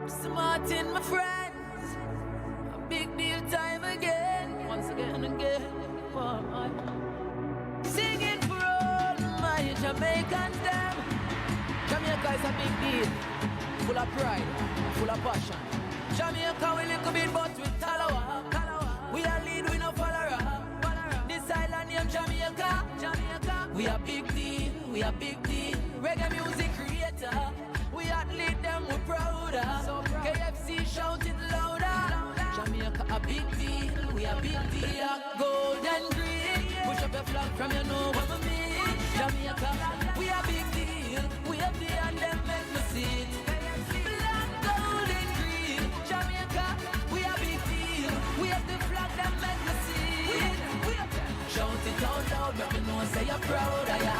Martin, my friends, a big deal time again, once again and again. For my singing for all my Jamaicans, them. Jamaica is a big deal, full of pride, full of passion. Jamaica we little bit, but with Talawa. We are lead, we no follower. This island named Jamaica. We are big deal, we are big deal. Reggae music creator. We athlete them, we're prouder. KFC shout it louder. Jamaica a big deal, we a big deal. Gold and green, push up your flag from your know what I mean. Jamaica, we a big deal. We have the and them make me see it. Black, gold and green, Jamaica, we a big deal. We have the flag that make me see it. Shout it out loud, make me know say you're proud of your.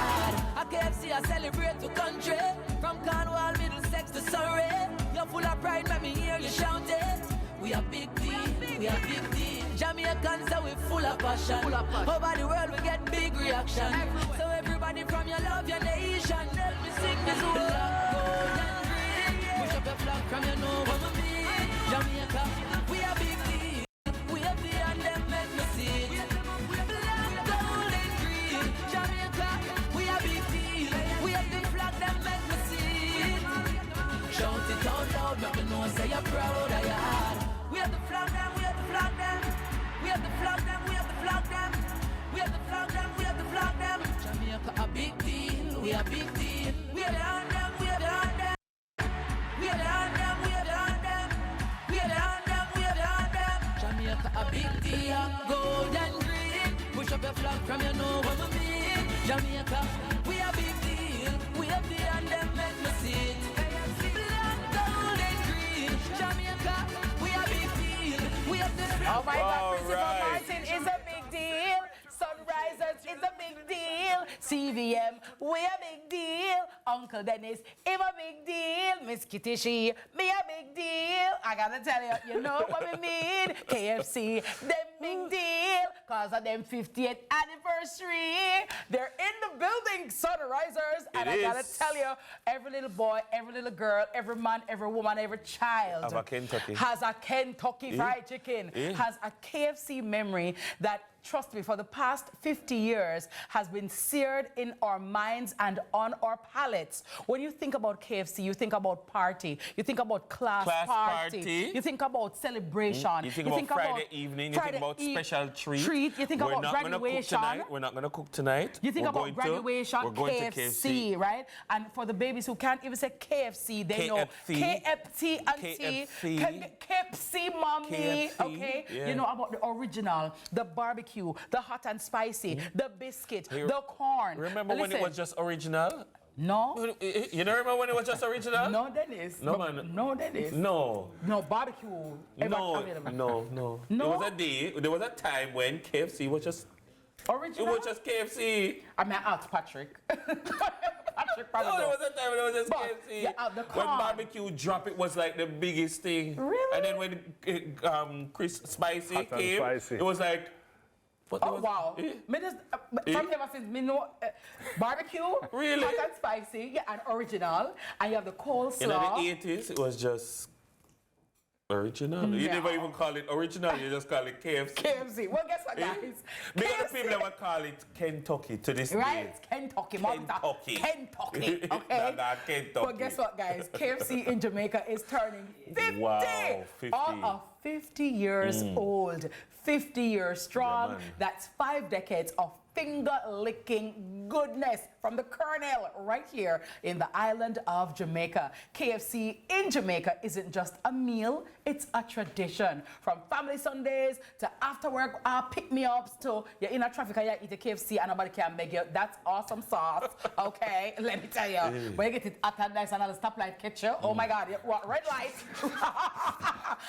A KFC I celebrate to country. From Cornwall, Middlesex to Surrey. You're full of pride, let me hear you shout it. We are big deal, we are big deal. Jamaicans are we full of passion. Over the world we get big reaction. So everybody from your love, your nation, help me sing this word. Gold and green, push up your flag from your know what I mean. Jamaica, we are big deal. We have the and them make me see it. Black, gold and green, Jamaica, we are big deal. We have the flag that make me see it. Shout it out loud, make me know say you're proud of your heart. We have the flag them, we have the flag them. We have the flag them, we have the flag them. We have the flag them, we have the flag them. Jamaica a big deal, we a big deal. We have the hand them, we have the hand them. We have the hand them, we have the hand them. We have the hand them, we have the hand them. Jamaica a big deal, gold and green. Push up your flag from your know what I mean. Jamaica, we a big deal. We have the hand them, make me see it. Black, gold and green, Jamaica, we a big deal. We have the flag. Oh my God, Principal Martin is a big deal. Sunrisers is a big deal. CVM, we a big deal. Uncle Dennis, him a big deal. Miss Kitty, she, me a big deal. I gotta tell you, you know what we mean. KFC, them big deal. Cause of them 50th anniversary. They're in the building, Sunrisers. And I gotta tell you, every little boy, every little girl, every man, every woman, every child has a Kentucky Fried Chicken, has a KFC memory that, trust me, for the past 50 years has been seared in our minds and on our palates. When you think about KFC, you think about party, you think about class party, you think about celebration, you think about Friday evening, you think about special treat, you think about graduation. We're not going to cook tonight. You think about graduation, we're going to KFC, right? And for the babies who can't even say KFC, they know KFC auntie, KFC mommy, okay? You know about the original, the barbecue, the hot and spicy, the biscuit, the corn. Remember when it was just original? No. You don't remember when it was just original? No, Dennis. No, man. No, Dennis. No. No, barbecue. No. There was a time when KFC was just original. It was just KFC. I mean, I asked Patrick. Patrick probably. No, there was a time when it was just KFC. Yeah, when barbecue drop, it was like the biggest thing. Really? And then when Chris Spicy came, it was like. Wow. From ever since me know barbecue, really? Hot and spicy, yeah, and original, and you have the coleslaw. In the 80s, it was just original. You never even call it original, you just call it KFC. KFC. Well, guess what, guys? Because people ever call it Kentucky to this day. Right? It's Kentucky. Kentucky. Okay? Kentucky. But guess what, guys? KFC in Jamaica is turning 50. Wow, 50. 50 years old. 50 years strong. That's 5 decades of finger-licking goodness from the Colonel right here in the island of Jamaica. KFC in Jamaica isn't just a meal, it's a tradition. From family Sundays to after work pick-me-ups to you're in a traffic and you eat a KFC and nobody can beg you. That's awesome sauce, okay? Let me tell you, when you get it hot and nice and all the stoplight catch you, oh my God, red light.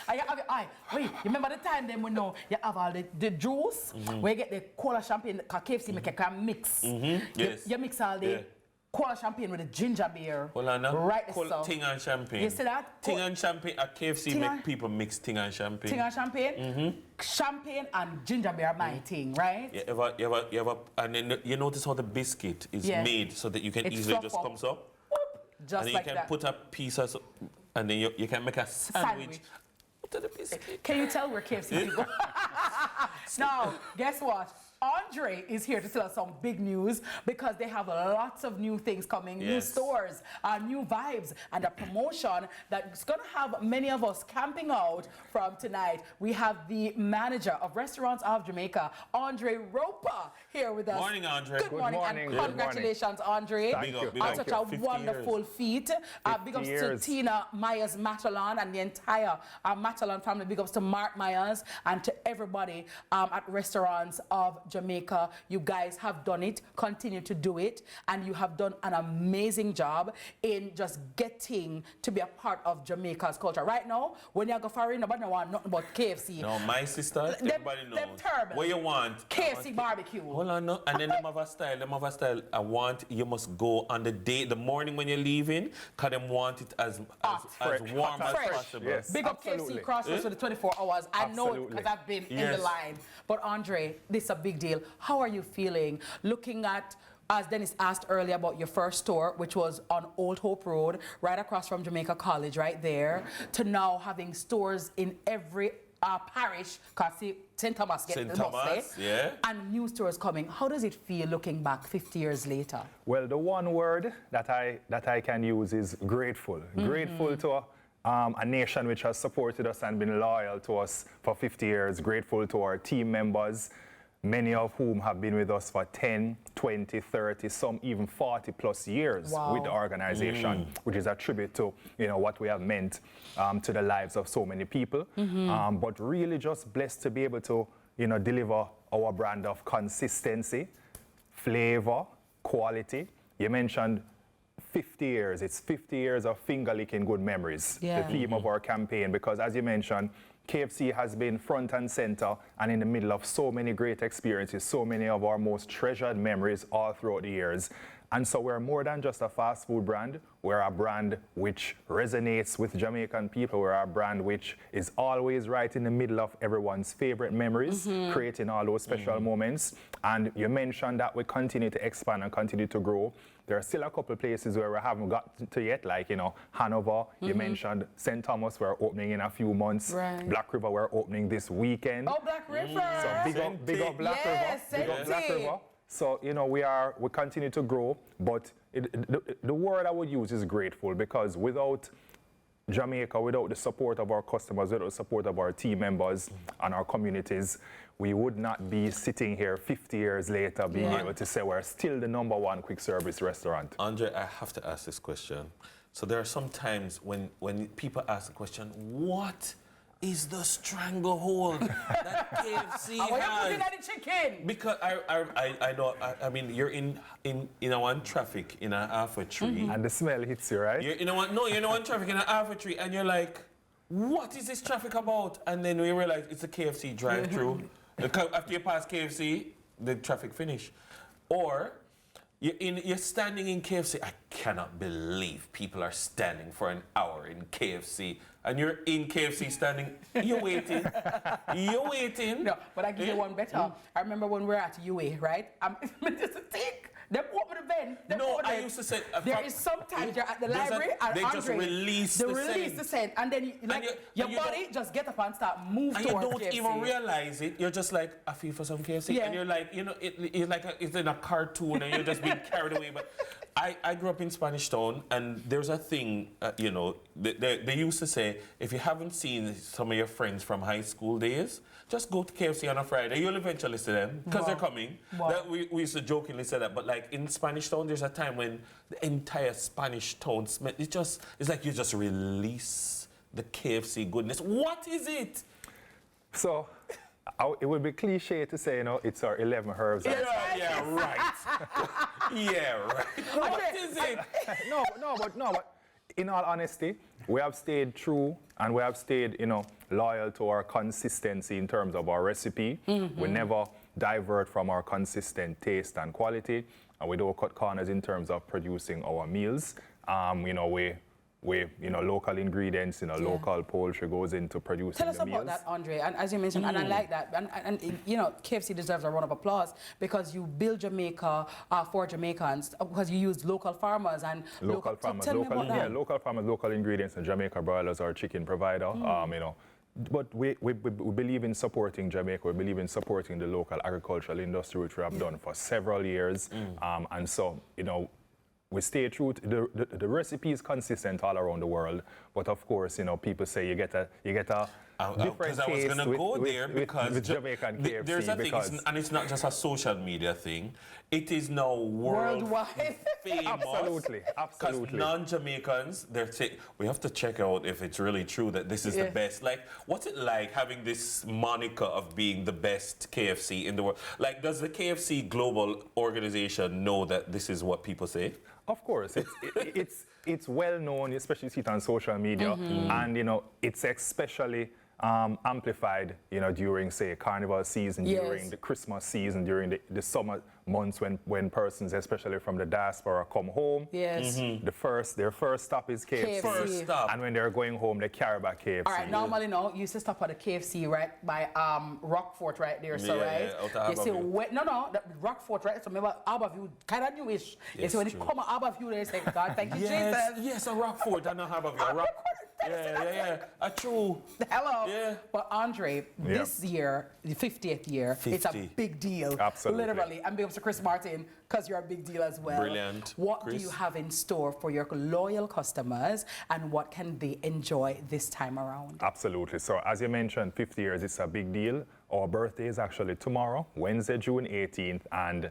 And you have your eye. Wait, you remember the time then when you have all the juice, where you get the cola champagne, KFC make a mix. Yes. You mix all the cola champagne with the ginger beer. Right, so. Ting and champagne. You see that? Ting and champagne at KFC make people mix ting and champagne. Ting and champagne? Champagne and ginger beer are my thing, right? You ever, and then you notice how the biscuit is made so that you can easily just come up? Just and like you can that. put a piece of and then you can make a sandwich. To the biscuit. Can you tell we're KFC people? Now, guess what? Andre is here to tell us some big news because they have lots of new things coming, new stores, new vibes, and a promotion that's going to have many of us camping out from tonight. We have the manager of Restaurants of Jamaica, Andre Roper, here with us. Morning, Andre. Good morning, and congratulations, Andre, on such a wonderful feat. Big ups to Tina Myers Matalon and the entire Matalon family. Big ups to Mark Myers and to everybody at Restaurants of Jamaica. You guys have done it, continue to do it, and you have done an amazing job in just getting to be a part of Jamaica's culture. Right now, when you go for nobody want nothing but KFC. No, my sister, everybody knows. What you want? KFC barbecue. Hold on, no. And then them have a style. I want, you must go on the day, the morning when you're leaving, because them want it as warm as possible. Yes. Big up KFC Crossroads for the 24 hours. I know it because I've been in the line. But Andre, this is a big deal. How are you feeling looking at, as Dennis asked earlier about your first store, which was on Old Hope Road, right across from Jamaica College, right there, to now having stores in every parish, because St. Thomas gets the most, and new stores coming. How does it feel looking back 50 years later? Well, the one word that I can use is grateful. Grateful to a nation which has supported us and been loyal to us for 50 years. Grateful to our team members, many of whom have been with us for 10, 20, 30, some even 40 plus years with the organization, which is a tribute to, what we have meant to the lives of so many people. But really just blessed to be able to, deliver our brand of consistency, flavor, quality. You mentioned 50 years. It's 50 years of finger-licking good memories, the theme of our campaign, because as you mentioned, KFC has been front and center and in the middle of so many great experiences, so many of our most treasured memories all throughout the years. And so we're more than just a fast food brand. We're a brand which resonates with Jamaican people. We're a brand which is always right in the middle of everyone's favorite memories, creating all those special moments. And you mentioned that we continue to expand and continue to grow. There are still a couple of places where we haven't got to yet, like, Hanover. You mentioned St. Thomas, we're opening in a few months. Black River, we're opening this weekend. Oh, Black River! So big up Black River. Big up Black River. So, we continue to grow, but the word I would use is grateful, because without Jamaica, without the support of our customers, without the support of our team members and our communities, we would not be sitting here 50 years later being able to say we're still the #1 quick service restaurant. Andre, I have to ask this question. So there are some times when people ask the question, what is the stranglehold that KFC has? Why are you putting at the chicken? Because I know, I mean, you're in one traffic in a half a tree. And the smell hits you, right? You're in one traffic in a half a tree, and you're like, what is this traffic about? And then we realize it's a KFC drive-through. After you pass KFC, the traffic finish. Or you're standing in KFC. I cannot believe people are standing for an hour in KFC. And you're in KFC standing, you're waiting. You're waiting. No, but I give you one better. I remember when we were at UA, right? Just a tick. Them open the vent. I used to say... there is sometimes you're at the library and they Andre, just release the scent. And then your body just get up and start move towards KFC. And you don't even realize it. You're just like, I feel for some KFC. Yeah. And you're like, it's in a cartoon and you're just being carried away. But I grew up in Spanish Town, and there's a thing, they used to say, if you haven't seen some of your friends from high school days, just go to KFC on a Friday. You'll eventually see them because they're coming. We used to jokingly say that, but like in Spanish Town, there's a time when the entire Spanish Town smell. It's like you just release the KFC goodness. What is it? So it would be cliche to say, it's our 11 herbs. Yeah, right. Yeah, right. What is it? No, but in all honesty, we have stayed true and we have stayed, loyal to our consistency in terms of our recipe. We never divert from our consistent taste and quality, and we don't cut corners in terms of producing our meals. We with local ingredients, local poultry goes into producing Tell us the meals. about that, Andre, and as you mentioned, and I like that, and KFC deserves a round of applause because you build Jamaica for Jamaicans, because you use local farmers and local farmers, tell me about that. local farmers, local ingredients, and Jamaica Broilers, our chicken provider. But we believe in supporting Jamaica. We believe in supporting the local agricultural industry, which we have done for several years. And so, we stay true to the recipe is consistent all around the world. But of course, people say you get a different taste I was going to go there because with Jamaica and KFC. There's a thing, and it's not just a social media thing. It is now worldwide famous. Absolutely. Because non-Jamaicans, we have to check out if it's really true that this is the best. Like, what's it like having this moniker of being the best KFC in the world? Like, does the KFC global organization know that this is what people say? Of course, it's well known, especially you see it on social media, and it's especially amplified, during say Carnival season, during the Christmas season, during the summer months when persons, especially from the diaspora, come home. Yes. Their first stop is KFC. First stop. And when they're going home, they carry back KFC. All right, normally you used to stop at the KFC right by Rockfort right there, so right. Out you see, the Rockfort right. So remember Harborview, kind of newish. You see when you come at Harborview, they say, God, thank you, Jesus. Yes, a Rockfort, I know Harborview. A true. Hello. Yeah. But Andre, this year, the 50th year, it's a big deal. Absolutely. Literally. And be able to Chris Martin, because you're a big deal as well. Brilliant. What Chris, do you have in store for your loyal customers, and what can they enjoy this time around? Absolutely. So as you mentioned, 50 years, it's a big deal. Our birthday is actually tomorrow, Wednesday, June 18th, and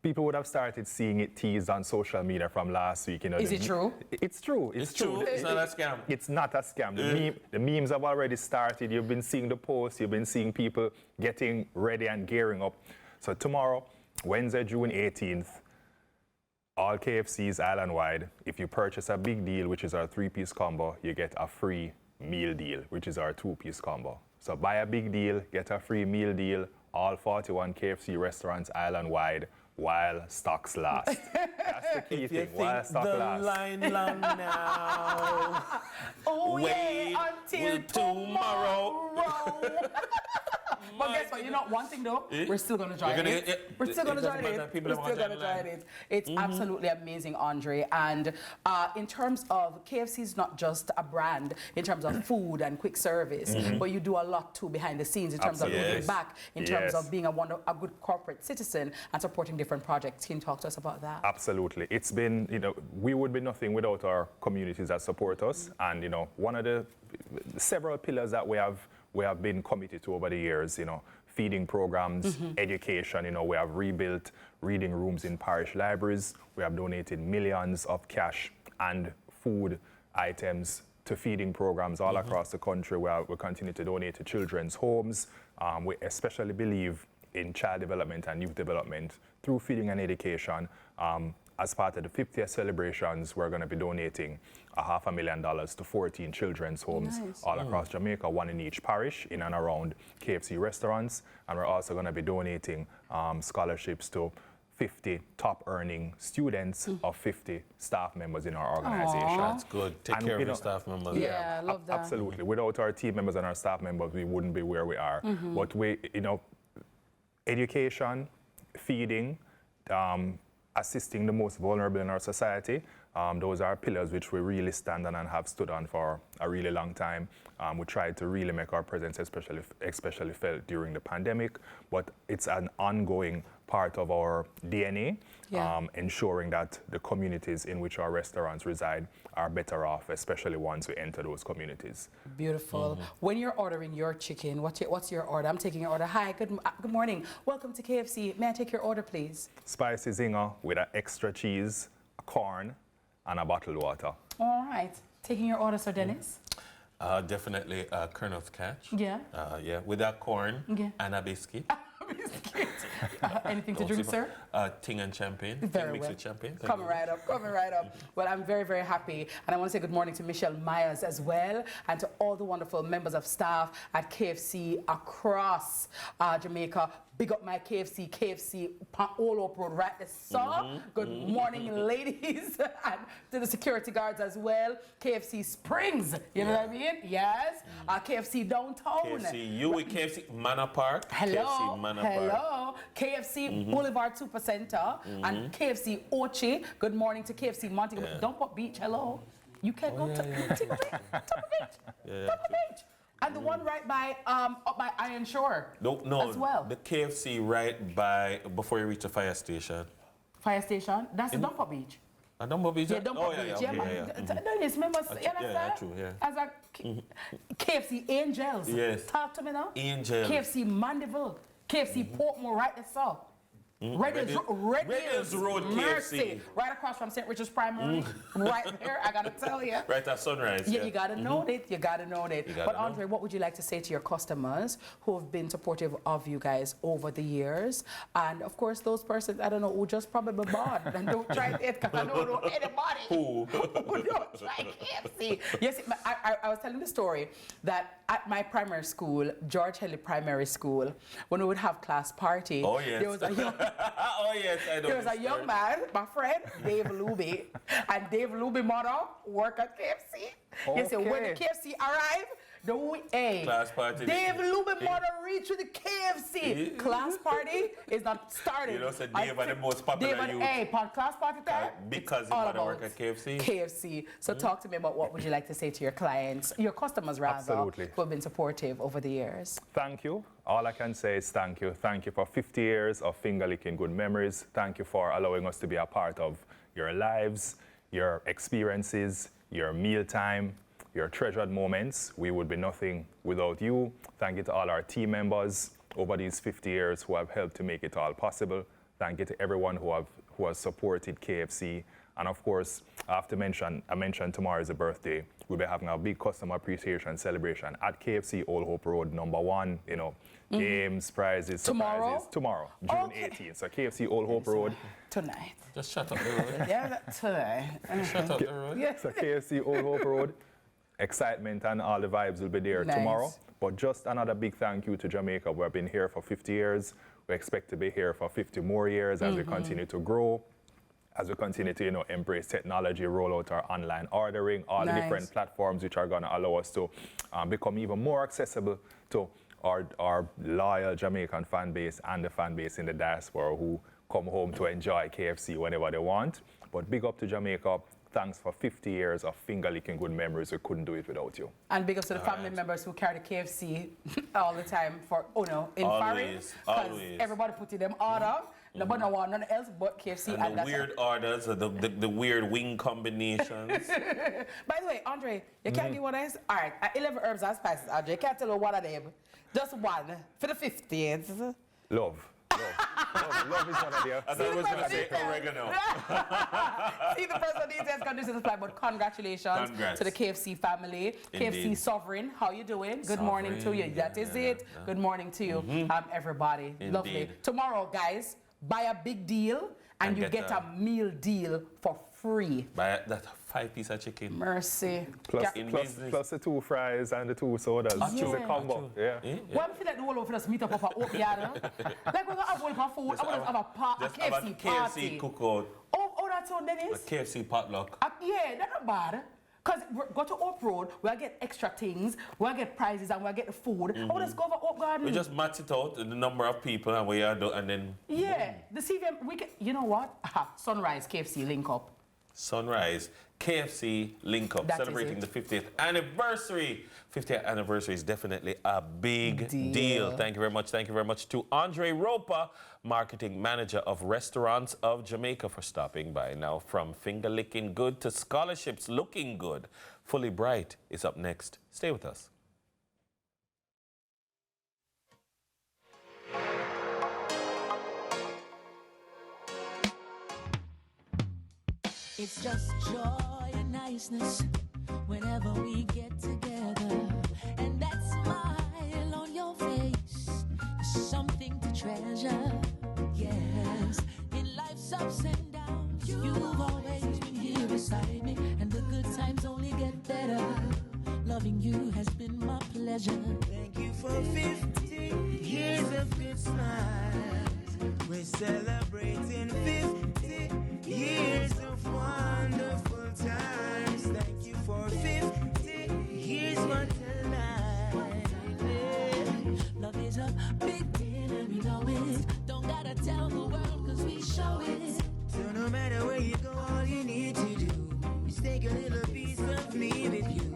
people would have started seeing it teased on social media from last week. Is it true? It's true. it's true. It's not a scam. It's not a scam. The memes have already started. You've been seeing the posts. You've been seeing people getting ready and gearing up. So tomorrow, Wednesday, June 18th, all KFCs island-wide, if you purchase a big deal, which is our 3-piece combo, you get a free meal deal, which is our 2-piece combo. So buy a big deal, get a free meal deal, all 41 KFC restaurants island-wide, while stocks last. That's the key thing, while stocks last. The line long now. Wait until tomorrow. But guess what? You know one thing though? We're still going to join it. We're still going to join it. We're still going to join it. It's absolutely amazing, Andre. And in terms of KFC is not just a brand in terms of food and quick service, but you do a lot too behind the scenes in terms of giving back, in terms of being a good corporate citizen and supporting different projects. Can you talk to us about that? Absolutely. It's been, we would be nothing without our communities that support us. And, one of the several pillars that we have been committed to over the years, feeding programs, education, we have rebuilt reading rooms in parish libraries. We have donated millions of cash and food items to feeding programs all across the country. We continue to donate to children's homes. We especially believe in child development and youth development through feeding and education. As part of the 50th celebrations, we're going to be donating $500,000 to 14 children's homes all across Jamaica, one in each parish, in and around KFC restaurants. And we're also going to be donating scholarships to 50 top-earning students of 50 staff members in our organization. That's good. Take care of your staff members. Yeah, I love that. Absolutely. Without our team members and our staff members, we wouldn't be where we are. But we, education, feeding, assisting the most vulnerable in our society. Those are pillars which we really stand on and have stood on for a really long time. We tried to really make our presence especially felt during the pandemic, but it's an ongoing part of our DNA, ensuring that the communities in which our restaurants reside are better off, especially once we enter those communities. Beautiful. When you're ordering your chicken, what's your order? I'm taking your order. Hi, good morning. Welcome to KFC. May I take your order, please? Spicy zinger with an extra cheese, corn, and a bottled water. All right. Taking your order, Sir Dennis? Definitely Colonel's Catch. Yeah. With that corn and a biscuit. Anything to drink, sir? Ting and champagne. Very Ting mixed well. with champagne. Coming right up, coming right up. Well, I'm very, very happy. And I want to say good morning to Michelle Myers as well, and to all the wonderful members of staff at KFC across Jamaica. Big up my KFC all up road right there. So, good morning, ladies. And to the security guards as well. KFC Springs, you know what I mean? Yes. KFC Downtown. KFC U, KFC Manor Park. Hello, KFC Manor Park. hello. KFC Boulevard Super Center and KFC Ochi. Good morning to KFC Montego. Don't put beach. Hello. You can't go to Top Beach. And the one right by up by Iron Shore. No, as well. The KFC right by before you reach the fire station. Fire station. That's the Dumper Beach. A number of Yeah, Dumper Beach. okay, No, this remember, you understand? yeah, true, yeah. As a KFC Angels. Yes. Talk to me now. Angels. KFC Mandeville. KFC Portmore right there, so. Red Hills Road Mercy. KFC. Right across from St. Richard's Primary. Right there, I gotta tell you. Right at Sunrise. Yeah, you gotta know it. You gotta know it. gotta But know. Andre, what would you like to say to your customers who have been supportive of you guys over the years? And of course, those persons, I don't know, who just probably bought and don't try it, because I don't know anybody Who? who don't try KFC. Yes, I was telling the story that at my primary school, George Henley Primary School, when we would have class party, Oh, yes. there was a young, Oh, yes, I know. there was this a young story. man, my friend, Dave Luby, and Dave Luby mother work at KFC. You see, when the Okay. KFC arrived, Class party. Dave Luby mother reached to the KFC. Class party is not started. You know, so Dave are the most popular Dave and youth. class party time. Because it's he all mother about work at KFC. KFC. So talk to me about what would you like to say to your clients, your customers rather, Absolutely. who have been supportive over the years. Thank you. All I can say is thank you. Thank you for 50 years of finger licking good memories. Thank you for allowing us to be a part of your lives, your experiences, your mealtime, your treasured moments. We would be nothing without you. Thank you to all our team members over these 50 years who have helped to make it all possible. Thank you to everyone who has supported KFC. And of course, I have to mention, I mentioned tomorrow is a birthday. We'll be having a big customer appreciation celebration at KFC Old Hope Road, #1. You know, games, prizes, Tomorrow? surprises. Tomorrow, June Okay. 18th. So KFC Old Hope Road. Tonight. Just shut up the road. Yeah, tonight. Shut up the road. Yes. So KFC Old Hope Road. Excitement and all the vibes will be there Nice. tomorrow. But just another big thank you to Jamaica. We've been here for 50 years. We expect to be here for 50 more years as we continue to grow, as we continue to, embrace technology, roll out our online ordering, all the Nice. different platforms which are going to allow us to become even more accessible to our loyal Jamaican fan base and the fan base in the diaspora who come home to enjoy KFC whenever they want. But big up to Jamaica. Thanks for 50 years of finger licking good memories. We couldn't do it without you. And big up to the family members who carry the KFC all the time for, in foreign. Always. Everybody put in them order. Nobody want nothing else but KFC. And the that's weird orders, the weird wing combinations. By the way, Andre, you can't give one of these? All right, 11 herbs and spices, Andre. You can't tell me one of them. Just one for the 50th. Love. Love is one of the. I thought I was going to say oregano. See the personal details, conditions apply, but congratulations Congrats. to the KFC family. KFC Indeed. Sovereign, how you doing? Good morning to you. Sovereign, That is it. Good morning to you, everybody. Lovely. Indeed. Tomorrow, guys, buy a big deal and you get a meal deal for free. Buy that 5-piece of chicken. Mercy. Plus, In plus, business. plus the 2 fries and the 2 sodas. It's a combo. Yeah. Well, I feel like the whole of us meet up for open yard. Like we're going to have one for food. I want to have a Just have a KFC party. KFC cookout, Oh, that's all, a Dennis. KFC potluck. Yeah, that's not bad. Because go to Oak Road, we'll get extra things, we'll get prizes, and we'll get the food. I want to go over Oak Garden. We just match it out, the number of people, and we are done, and then Yeah, the CVM, we can, you know what? Sunrise KFC link up. Sunrise, KFC link up, That is celebrating it. the 50th anniversary. 50th anniversary is definitely a big Deal. deal. Thank you very much. Thank you very much to Andre Ropa, Marketing Manager of Restaurants of Jamaica, for stopping by. Now, from finger licking good to scholarships looking good, Fully Bright is up next. Stay with us. It's just joy and niceness whenever we get together. And that smile on your face is something to treasure. Yes, in been my pleasure. Thank you for 50 years of good smiles. We're celebrating 50 years of wonderful times. Thank you for 50 years, what a life. Love is a big deal and we know it. Don't gotta tell the world cause we show it. So no matter where you go, all you need to do is take a little piece of me with you.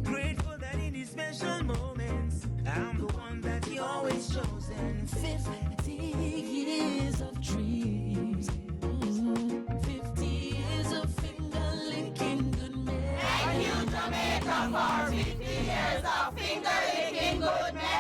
Grateful that in these special moments, I'm the one that you always chosen. 50 years of dreams. 50 years of finger licking good men. Thank you, Jamaica, for 50 years of finger licking good men.